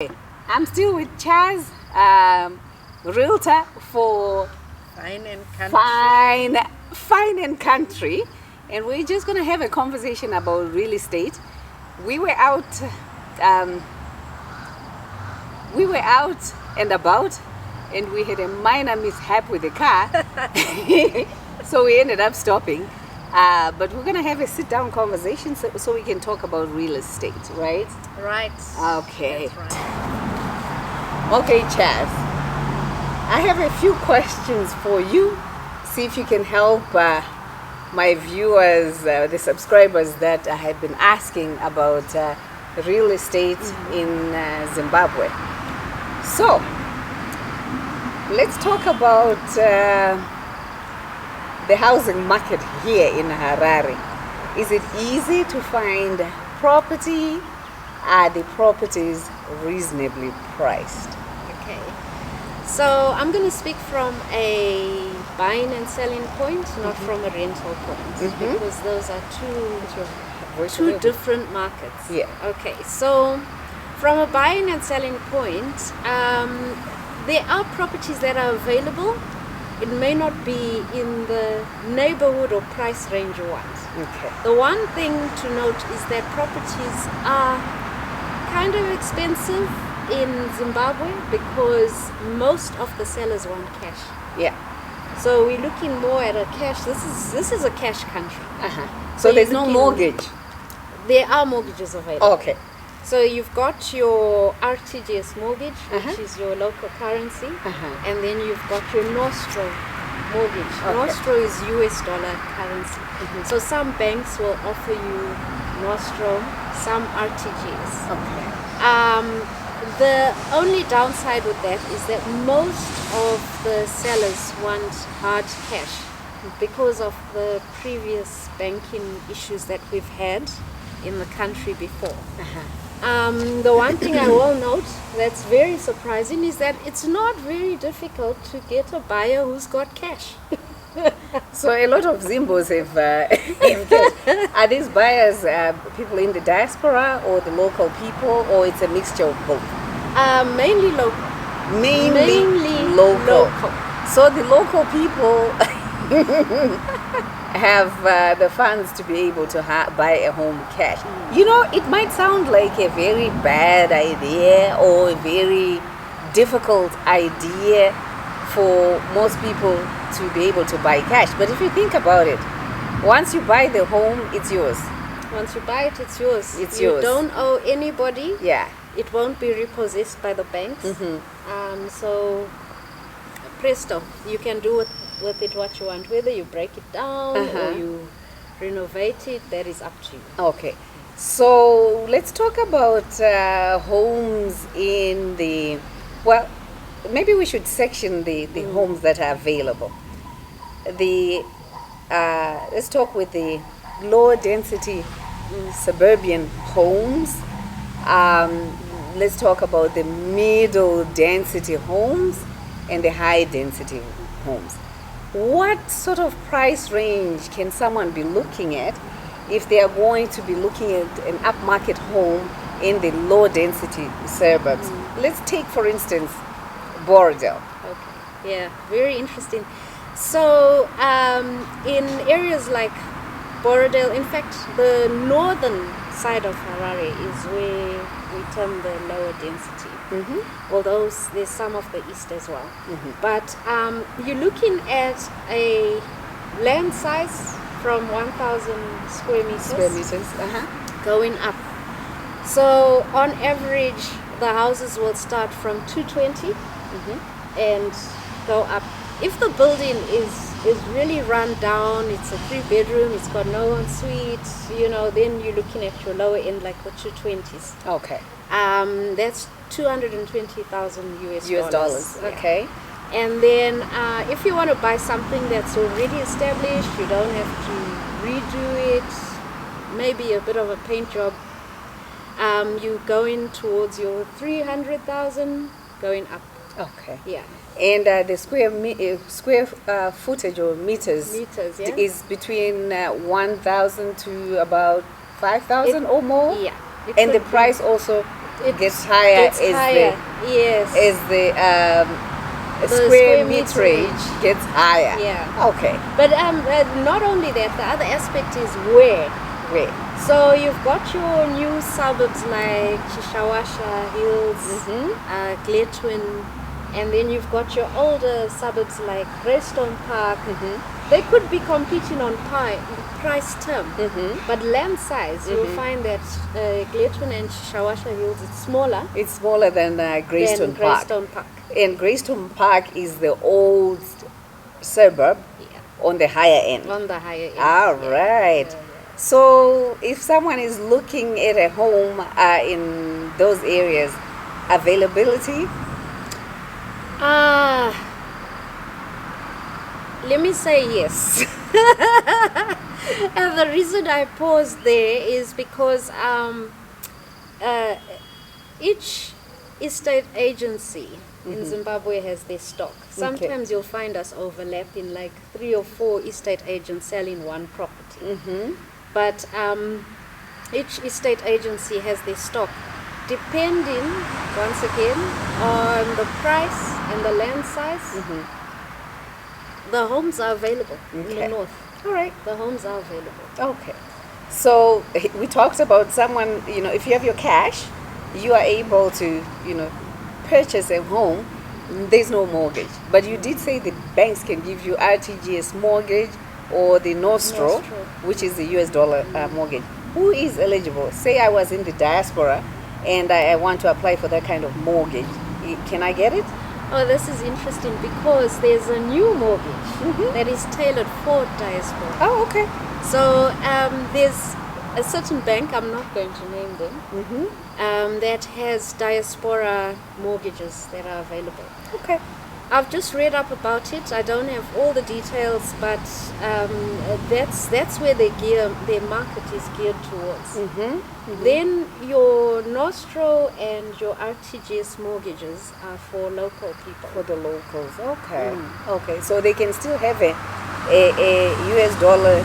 I'm still with Chazz, realtor for Fine and country. Fine and country, and we're just gonna have a conversation about real estate. We were out and about, and we had a minor mishap with the car, so we ended up stopping. But we're gonna have a sit-down conversation so we can talk about real estate, right? Right. Okay. That's right. Okay, Chazz. I have a few questions for you. See if you can help my viewers, the subscribers that I had been asking about real estate in Zimbabwe. So, let's talk about the housing market here in Harare. Is it easy to find property? Are the properties reasonably priced? Okay. So I'm going to speak from a buying and selling point, not from a rental point, because those are two different markets. Yeah. Okay. So from a buying and selling point, there are properties that are available. It may not be in the neighborhood or price range you want. Okay. The one thing to note is that properties are kind of expensive in Zimbabwe because most of the sellers want cash. Yeah. So we're looking more at a cash. This is a cash country. So there's no you're mortgage? There are mortgages available. Okay. So you've got your RTGS mortgage, which is your local currency, and then you've got your Nostro mortgage. Nostro is US dollar currency. So some banks will offer you Nostro, some RTGS. Okay. The only downside with that is that most of the sellers want hard cash because of the previous banking issues that we've had in the country before. The one thing I will note that's very surprising is that it's not very difficult to get a buyer who's got cash. So a lot of Zimbos have cash. Are these buyers people in the diaspora or the local people, or it's a mixture of both? Mainly local. Mainly local. So the local people have the funds to be able to buy a home cash. You know, it might sound like a very bad idea or a very difficult idea for most people to be able to buy cash. But if you think about it, once you buy the home, it's yours. Once you buy it, it's yours. It's you yours. You don't owe anybody. Yeah. It won't be repossessed by the banks. So, presto, you can do with it what you want. Whether you break it down or you renovate it, that is up to you. Okay. So let's talk about homes in the, well, maybe we should section the homes that are available. Let's talk with the lower density suburban homes. Let's talk about the middle density homes and the high density homes. What sort of price range can someone be looking at if they are going to be looking at an upmarket home in the low density suburbs? Let's take, for instance, Borodale. Okay. Yeah, very interesting. So in areas like Borodale, in fact, the northern side of Harare is where we term the lower density. Although there's some of the east as well. But you're looking at a land size from 1,000 square meters, going up. So on average, the houses will start from 220 and go up. If the building is really run down, it's a 3-bedroom, it's got no ensuite, then you're looking at your lower end, like the 220s. Okay. That's 220,000 US dollars. Okay. Yeah. And then if you want to buy something that's already established, you don't have to redo it, maybe a bit of a paint job, you going towards your 300,000 going up. Okay. Yeah. And the square footage or meters yeah, is between 1,000 to about 5,000 or more? Yeah. And the price also it gets higher gets higher. Yes. as the The square square meterage. meterage gets higher. Yeah. Okay. But not only that, the other aspect is where. Wait. So you've got your new suburbs like Chishawasha Hills, Gletwin, and then you've got your older suburbs like Greystone Park. They could be competing on price term, but land size, you'll find that Gletwin and Chishawasha Hills, it's smaller. It's smaller than Greystone Park. And Greystone Park is the old suburb on the higher end. On the higher end. All right. So if someone is looking at a home in those areas, availability? Let me say yes. And the reason I paused there is because each estate agency in Zimbabwe has their stock. Sometimes you'll find us overlapping like 3 or 4 estate agents selling one property. But each estate agency has their stock, depending, once again, on the price and the land size. The homes are available in the north. All right. The homes are available. Okay. So we talked about someone, if you have your cash, you are able to, purchase a home. There's no mortgage. But you did say the banks can give you RTGS mortgage or the Nostro, which is the US dollar mortgage. Who is eligible? Say I was in the diaspora and I want to apply for that kind of mortgage. Can I get it? Oh, this is interesting because there's a new mortgage that is tailored for diaspora. Oh, okay. So there's a certain bank, I'm not going to name them, that has diaspora mortgages that are available. Okay. I've just read up about it. I don't have all the details, but that's where their market is geared towards. Then your Nostro and your RTGS mortgages are for local people. For the locals, okay. Okay, so they can still have a US dollar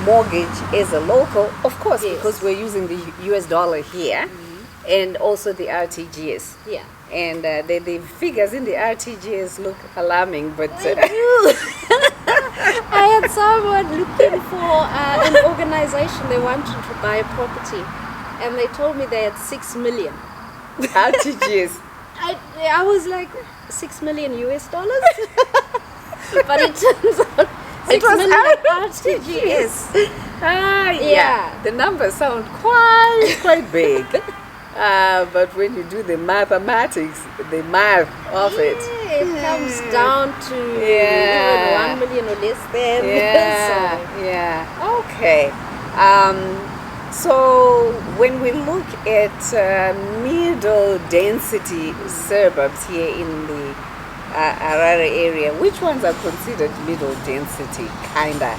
mortgage as a local, of course, because we're using the US dollar here, and also the RTGS. Yeah. And the figures in the RTGS look alarming, but I had someone looking for an organization. They wanted to buy a property, and they told me they had 6 million. RTGS. I was like, 6 million US dollars? But it turns out 6 million RTGS. Yeah. The numbers sound quite big. But when you do the mathematics, the math of it comes down to even 1 million or less than. Okay. So when we look at middle density suburbs here in the Harare area, which ones are considered middle density, kinda?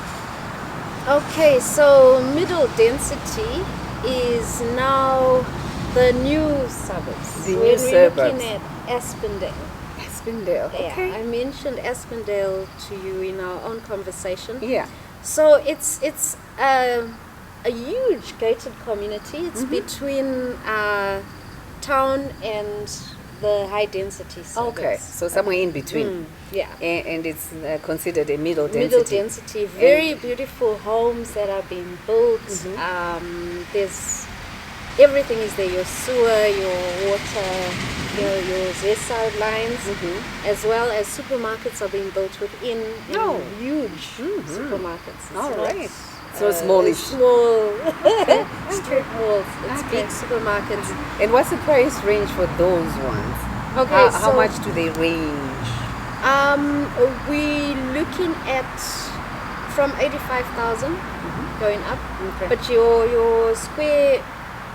Okay, so middle density is now the new suburbs. New suburbs. We're looking at Aspendale. Aspendale, okay. Yeah, I mentioned Aspendale to you in our own conversation. Yeah. So it's a huge gated community. It's between town and the high density suburbs. Okay, so somewhere in between. Yeah. And it's considered a middle density. Middle density. Very beautiful homes that are being built. There's everything is there, your sewer, your water, your ZSAR lines, as well as supermarkets are being built within huge supermarkets. All right. So smallish. Small strip malls. It's big supermarkets. And what's the price range for those ones? Okay, how much do they range? We're looking at from 85,000 going up, but your square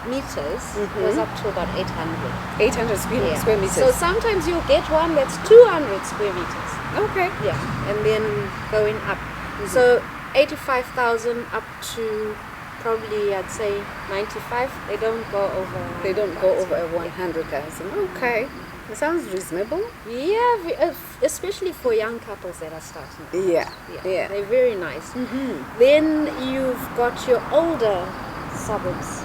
meters goes up to about 800. 800 square meters. So sometimes you'll get one that's 200 square meters. Okay. Yeah, and then going up. So 85,000 up to probably, I'd say 95. They don't go over. They don't go over 100,000. Okay. That sounds reasonable. Yeah, especially for young couples that are starting. Yeah. They're very nice. Then you've got your older suburbs.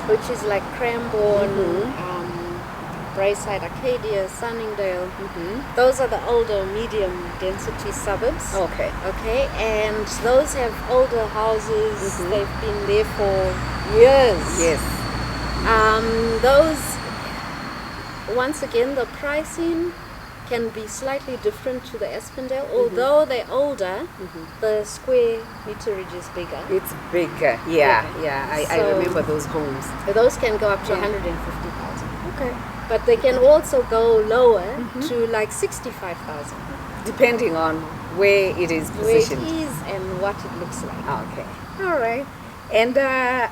which is like Cranbourne, Braeside, Arcadia, Sunningdale. Those are the older medium density suburbs. Okay. Okay, and those have older houses. They've been there for years. Yes. Those, once again, the pricing can be slightly different to the Espindale. Although they're older, the square meterage is bigger. It's bigger. Yeah. I So- remember those homes. Those can go up to Yeah. 150,000. Okay. But they can also go lower to like 65,000. Depending on where it is Where it positioned. is and what it looks like. Okay. All right. And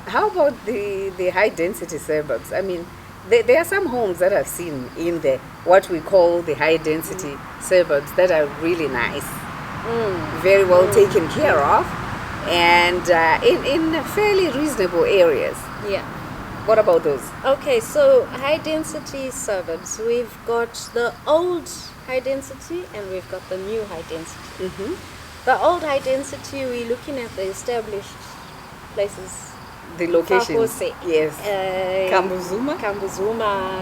how about the high density suburbs? I mean, there are some homes that I've seen in the what we call the high density suburbs that are really nice, very well taken care of, and in fairly reasonable areas. Yeah. What about those? Okay, so high density suburbs. We've got the old high density and we've got the new high density. The old high density, we're looking at the established places. The locations. Fakose, Yes. Kambuzuma,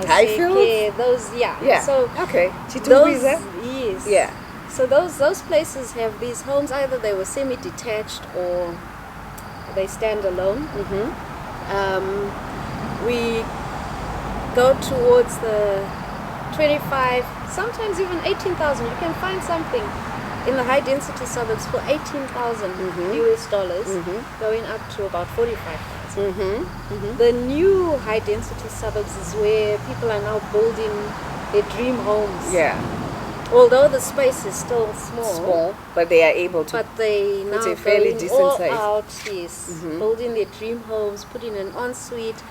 Highfield? Seke, those, yeah. Yeah. So Okay. those, Chitubiza? yes. Yeah. So those places have these homes. Either they were semi-detached or they stand alone. We go towards the 25, sometimes even 18,000. You can find something in the high density suburbs for 18,000 US dollars, going up to about 45,000. The new high density suburbs is where people are now building their dream homes. Yeah. Although the space is still small, Small, but they are able to. but they now a fairly going decent all size. out, yes, building their dream homes, putting an ensuite,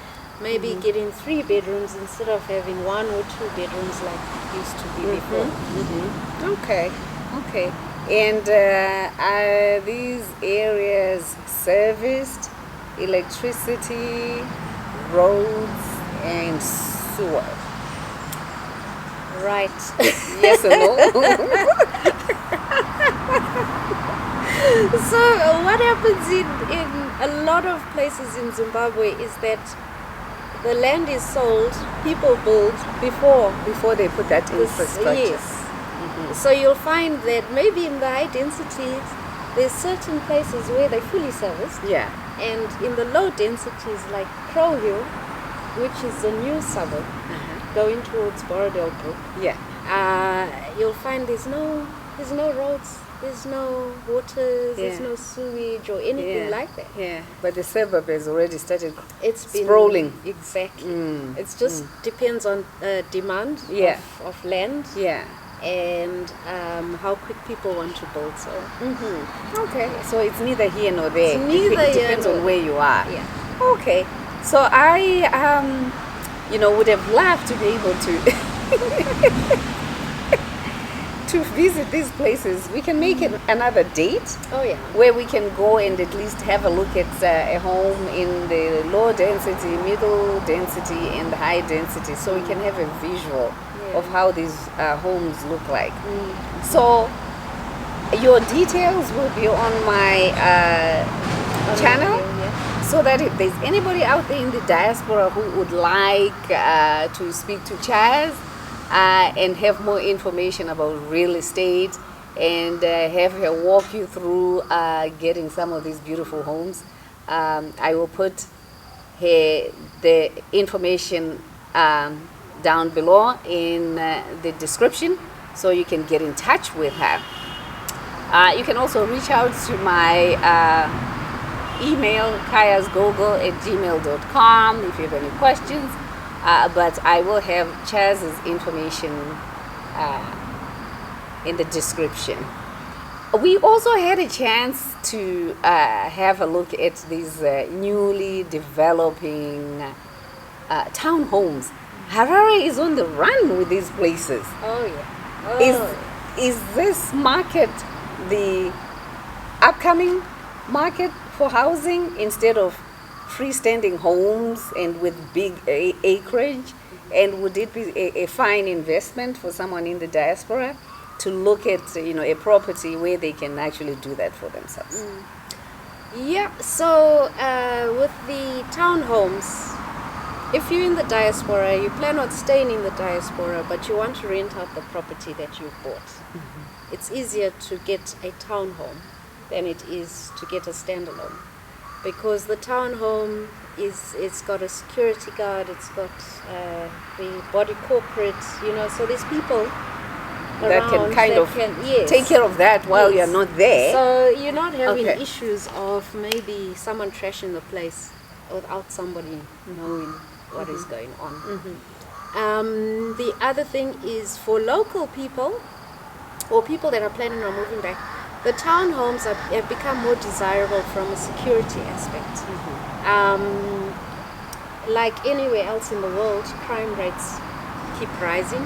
maybe getting 3 bedrooms instead of having 1 or 2 bedrooms like it used to be before. Okay. Okay. And are these areas serviced? Electricity, roads, and sewer? Right. Yes or no? So what happens in a lot of places in Zimbabwe is that the land is sold, people build Before they put that infrastructure. Yes. So you'll find that maybe in the high densities, there's certain places where they're fully serviced, Yeah. and in the low densities like Crow Hill, which is a new suburb going towards Borrowdale Brook, Yeah. you'll find there's no roads, there's no water, there's Yeah. no sewage or anything Yeah. like that. Yeah. But the suburb has already started. It's been Sprawling. Exactly. It's just depends on demand Yeah. of land Yeah. and how quick people want to build. So Okay. So it's neither here nor there. It's neither It here depends nor on where you are. yeah. Okay. So I would have loved to be able to to visit these places. We can make it another date Oh yeah. where we can go and at least have a look at a home in the low density, middle density, and the high density, so we can have a visual of how these homes look like. So your details will be on my channel, Yeah. so that if there's anybody out there in the diaspora who would like to speak to Chazz and have more information about real estate and have her walk you through getting some of these beautiful homes, I will put the information down below in the description so you can get in touch with her. You can also reach out to my email kayasgogo@gmail.com if you have any questions, but I will have Chazz's information in the description. We also had a chance to have a look at these newly developing townhomes. Harare is on the run with these places. Oh yeah. Is this market the upcoming market for housing instead of freestanding homes and with big acreage? And would it be a fine investment for someone in the diaspora to look at a property where they can actually do that for themselves? Yeah, so with the townhomes, If you're in the diaspora, you plan on staying in the diaspora, but you want to rent out the property that you've bought. It's easier to get a townhome than it is to get a standalone, because the townhome it's got a security guard, it's got the body corporate, so there's people that can around kind that of yes. take care of that while Yes. you're not there. So you're not having Okay. issues of maybe someone trashing the place without somebody knowing what is going on. The other thing is for local people or people that are planning on moving back, the townhomes have become more desirable from a security aspect. Like anywhere else in the world, crime rates keep rising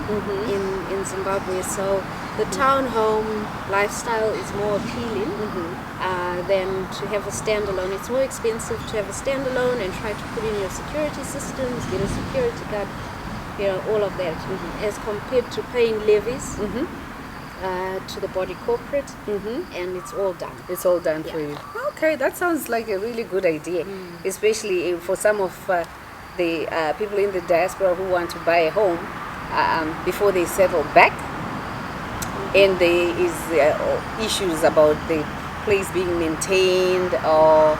in Zimbabwe. So the townhome lifestyle is more appealing than to have a standalone. It's more expensive to have a standalone and try to put in your security systems, get a security guard, all of that, as compared to paying levies to the body corporate, and it's all done. It's all done for you. Okay, that sounds like a really good idea, especially for some of the people in the diaspora who want to buy a home before they settle back. And there is issues about the place being maintained or,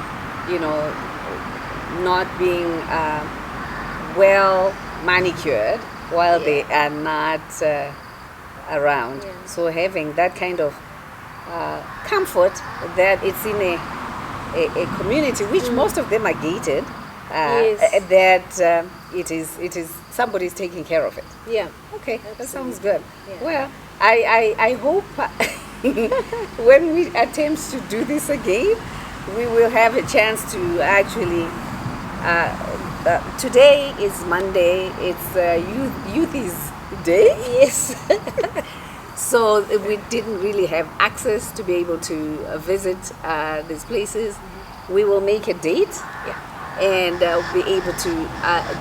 not being well manicured while they are not around. So having that kind of comfort that it's in a community which most of them are gated, that it is somebody's taking care of it. Yeah. Okay, Absolutely. that sounds good. Yeah. Well, I hope when we attempt to do this again, we will have a chance to actually. Today is Monday. It's Youthies Day. Yes. So we didn't really have access to be able to visit these places. We will make a date. And be able to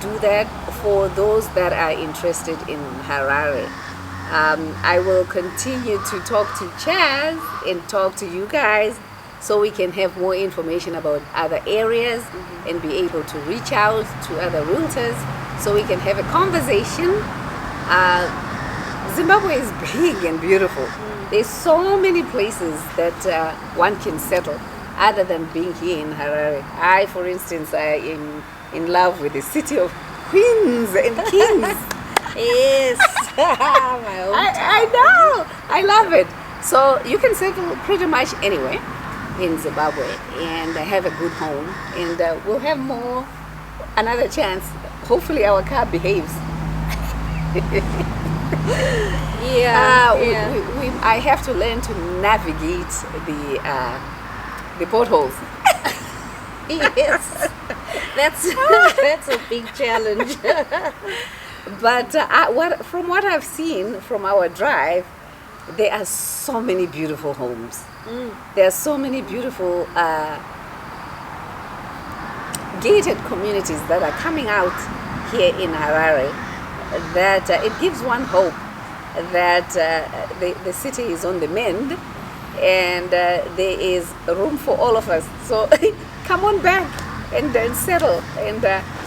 do that for those that are interested in Harare. I will continue to talk to Chazz and talk to you guys so we can have more information about other areas and be able to reach out to other realtors so we can have a conversation. Zimbabwe is big and beautiful. There's so many places that one can settle other than being here in Harare. I, for instance, I am in love with the city of queens and kings. Yes. My own I know. I love it. So you can settle pretty much anywhere in Zimbabwe and have a good home. And we'll have another chance. Hopefully our car behaves. I have to learn to navigate the potholes. Yes. That's a big challenge. But from what I've seen from our drive, there are so many beautiful homes. There are so many beautiful gated communities that are coming out here in Harare that it gives one hope that the city is on the mend and there is room for all of us. So come on back and settle and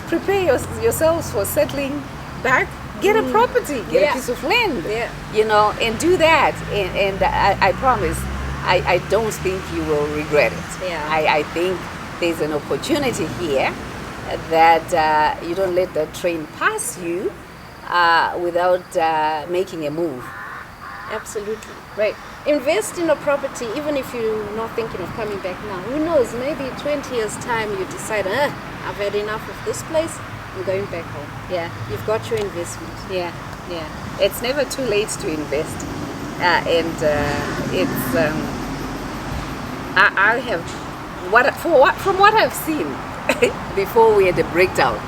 prepare yourselves for settling back. Get a property, get a piece of land, and do that. And I promise, I don't think you will regret it. I think there's an opportunity here that you don't let the train pass you without making a move. Absolutely. Right. Invest in a property even if you're not thinking of coming back now. Who knows, maybe in 20 years time you decide, I've had enough of this place, I'm going back home. Yeah. You've got your investment. Yeah. It's never too late to invest. It's I have from what I've seen before we had a breakdown.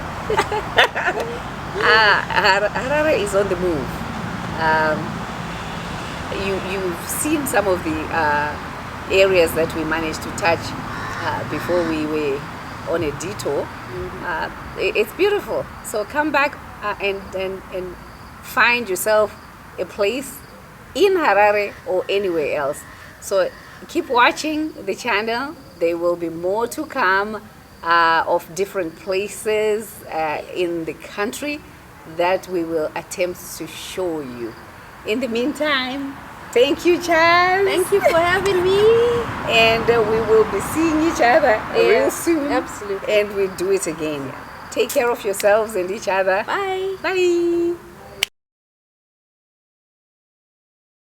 Harare is on the move. You've seen some of the areas that we managed to touch before we were on a detour. It's beautiful. So come back and find yourself a place in Harare or anywhere else. So keep watching the channel. There will be more to come of different places in the country that we will attempt to show you. In the meantime, thank you, Chazz. Thank you for having me. And we will be seeing each other real soon. Absolutely. And we'll do it again. Take care of yourselves and each other. Bye. Bye.